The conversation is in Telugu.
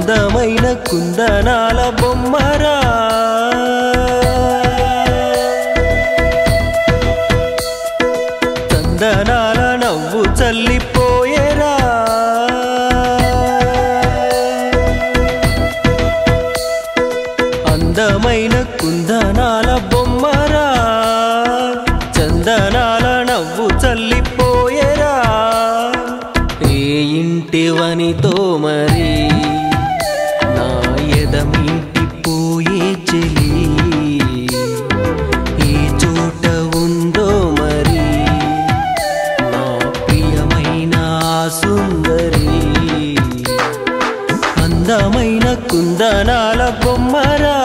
అందమైన కుందనాల బొమ్మరా చందనాల నవ్వు చల్లిపోయేరా అందమైన కుందనాల బొమ్మరా చందనాల నవ్వు చల్లిపోయేరా ఏ ఇంటివనితో మరి నా ఎదమింటి పోయే చెలి ఏ చోట ఉందో మరి నా ప్రియమైన సుందరి అందమైన కుందనాల బొమ్మరా